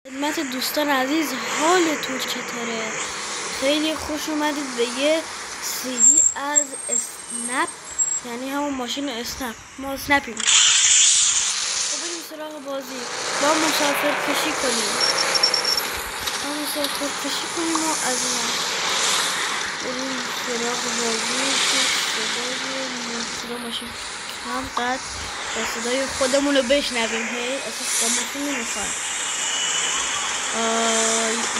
خدمت دوستان عزیز، حالتون چطوره؟ خیلی خوش اومدید به یه سری از اسنپ، یعنی همون ماشین اسنپ. ما اسنپیم. خب بریم سراغ بازی. با مسافر کشی کنیم و از ما بریم سراغ بازی که صدای ماشین کم قد و صدای خودمون رو بشنویم. اساس با ماشین نمیخواد.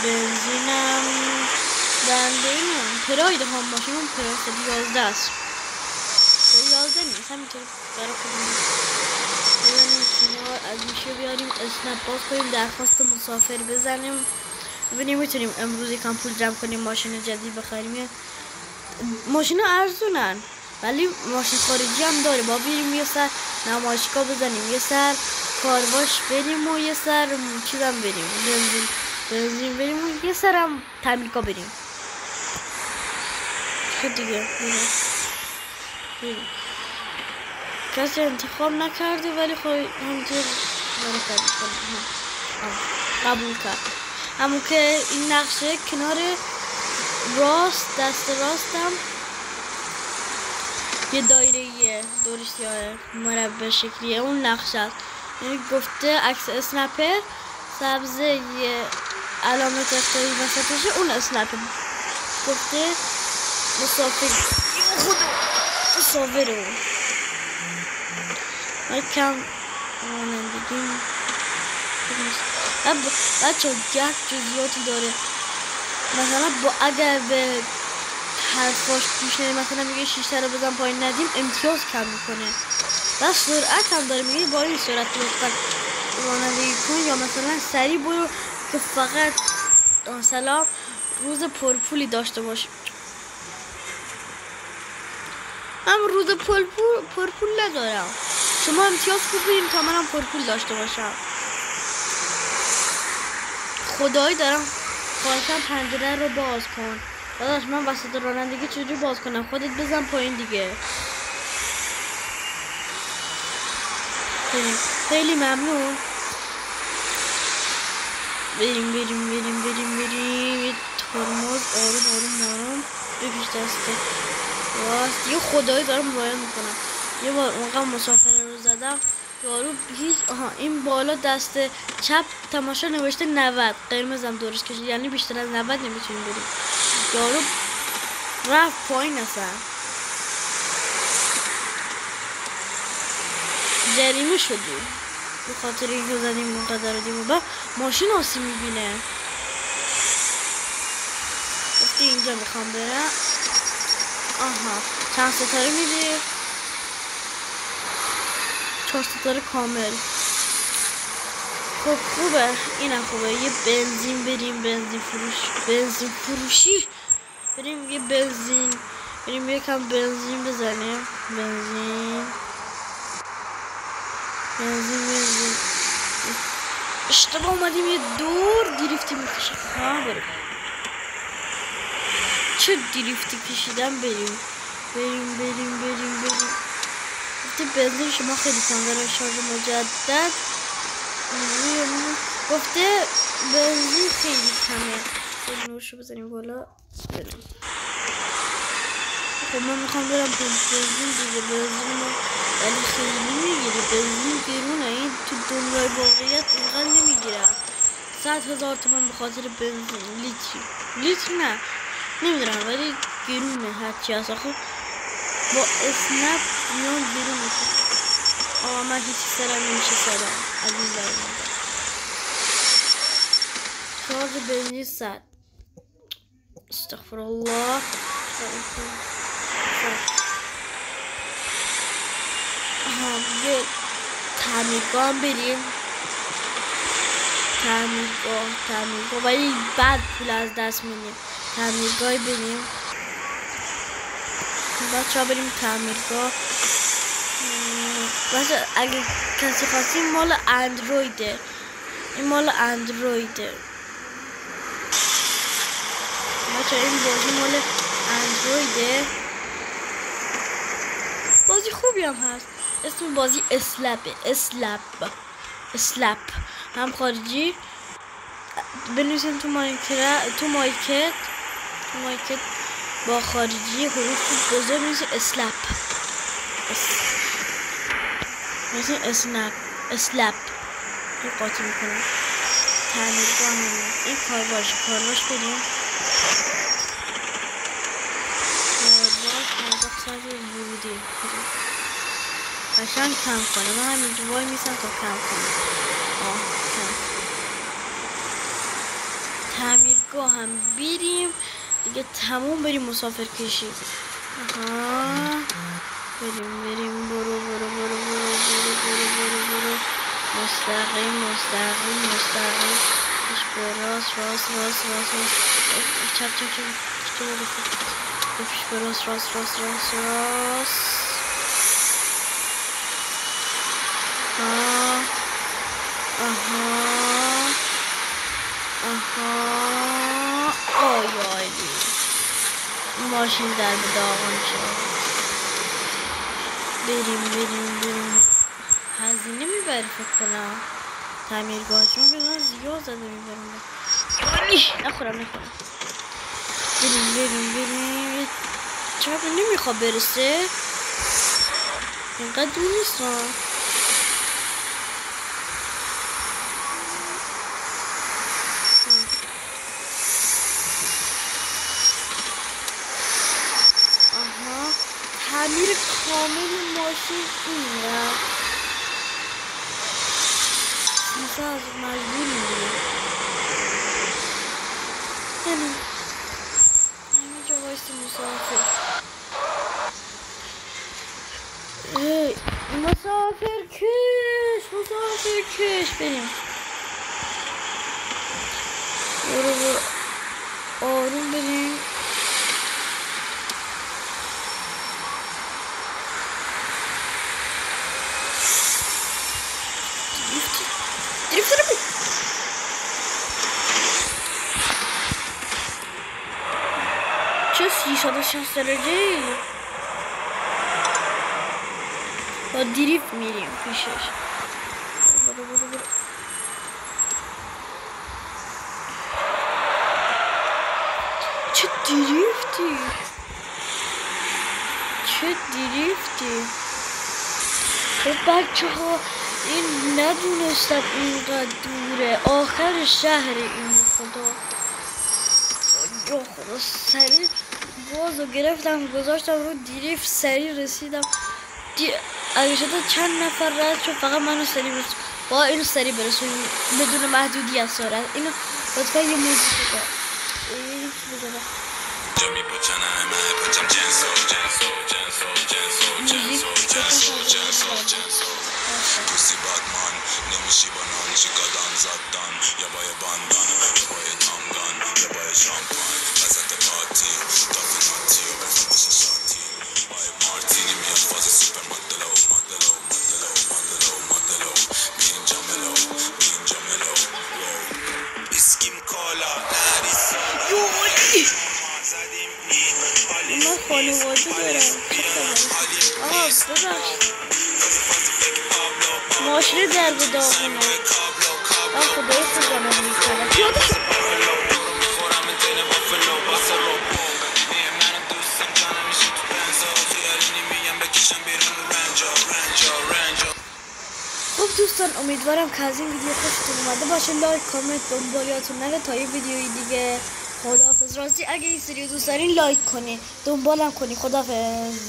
بنزینم دنده اینم پراید هم ماشینم پراید 11 است. 11 نیست، همینطور برای خودمون بزنیم کنار، از میشه بیاریم اسنپ باز کنیم، درخواست مسافر بزنیم ببینیم میتونیم امروز یکم پول جمع کنیم ماشین جدید بخریم. ماشین ارزونن ولی ماشین خارجی هم داره. با بریم یه سر نمایشگاه بزنیم، یه سر کارواش بریم و یه سر چیزم بریم بنزین بریم و یه سرم تعمیرگاه بریم. خب دیگه بریم. کسی انتخاب نکرده ولی خب همینطور قبول کرد. همون که این نقشه کنار راست دست راستم یه دایره دورش سیاه مربع شکلیه، اون نقشه است. یعنی گفته عکس اسنپه سبزه یه علامت اختاری وسطشه، اون اسنپه. گفته مسافر رو ما کم رانندگیم بچه یک جزئیاتی داره. مثلا اگر به حرفاش گوش ندیم، مثلا میگه 6 رو بزن پایین ندیم امتیاز کم میکنه. و سرعت هم داره، میگه با این سرعت لطفا رانندگی کن یا مثلا سریع برو که فقط مثلا روز پرپولی داشته باش. من روز پرپول ندارم، شما امتیاز بگیرین تا منم پرپول داشته باشم. خدایی دارم خواهشم پنجره رو باز کن. داداش من وسط رانندگی چجوری باز کنم؟ خودت بزن پایین دیگه. خیلی ممنون. بریم. ترمز آروم بپیش دسته راست. یه خدایی دارم باید میکنم. یه بار اونقدر مسافره رو زدم یارو هیچ این بالا دست چپ تماشا نوشته 90 قرمزم دورش کشید، یعنی بیشتر از 90 نمیتونیم بریم. یارو رفت پایین اصلا. جریمه شدیم به خاطر اینکه زدیم اونقدر رو دیم و با ماشین آسی میبینه. گفتی اینجا میخوام برم. چند ستاره میده؟ 4 ستاره کامل. خب خوبه، اینم خوبه. یه بنزین بریم، بنزین فروشی بریم، یه بنزین بریم یکم بنزین بزنیم. بنزین اشتباه اومدیم یه دور دریفتی میکشیم. بریم چه دریفتی کشیدم. بریم گفته بنزین شما خیلی کم داره، شارژ مجدد. گفته بنزین خیلی کمه. نورشو بزنیم بالا بریم. خب من میخوام برم بنزین دیگه. بنزین ولی خیلی میگیره، بنزین گرونه. این تو دنیای واقعیت اینقدر نمیگیرم. 100,000 تومان به خاطر بنزین لیتر نه نمیدونم ولی گرونه هرچی هست. آخه با اسنپ میان گرون میشه. من هیچی سرم نمیشه سرم از این برمونده. شارژ بنزین 100. استغفرالله. یه تعمیرگاه بریم. تعمیرگاه ولی بعد پول از دست میدیم. تعمیرگاه بریم بچه ها، بریم تعمیرگاه. بچه اگه کسی خواستی مال اندرویده. این مال اندرویده بچه، این بازی مال اندرویده. بازی خوبی هم هست. اسم بازی اسلپ هم خارجی بنویسین تو مایکت با خارجی حروف بزرگ بنویسین اسلپ بنویسین اسلپ این قاطی میکنم تعمیرگاه همین این کارواش بریم ساعت ورودی قشنگ کم کنه من همینجا وای میسم تا کم کنه کم تعمیرگاه هم بریم دیگه تموم بریم مسافر کشی بریم برو مستقیم پیش به راست چپ پیش به راست آی ماشین در به داغون شد بریم هزینه میبری فکر کنم تعمیرگاه چون که من زیاد زده میبرم نخورم بریم چرا نمیخواد برسه اینقدر دور نیستم تعمیر کامل ماشین اینه مثلا از مجبور میگیره همینجا بایستی مسافر مسافر کش بریم برو آروم بریم چه 360 درجه با دریفت میریم پیشش برو چه دریفتی خب بچه ها این ندونستم اینقدر دوره آخر شهر این خدا سریع بازو گرفتم گذاشتم رو دریفت سریع رسیدم اگه شده چند نفر رد شد فقط منو سریع برسون با اینو سریع برسونیم بدون محدودیت سرعت اینو لطفا یه موزیک بزنم پوسی بادمان نمیشی با نانشی کادان زدن یا با یه باندان یا با یه تامگان یا با یه شامپان وسط پاتی تافی ناتی و بخوابش شاتی با یه مارتینی میاد فاز سوپر مدلو بین جا ملو اسکیم کالا نری من خانواده دارم ماشین در به داغونه خدای خودم میکنم خب دوستان امیدوارم که از این ویدیو خوشتون اومده باشه لایک کامنت دنبالیاتون نره تا یه ویدیوی دیگه خداحافظ راستی اگه این سری دوست دارین لایک کنین دنبالم کنین خداحافظ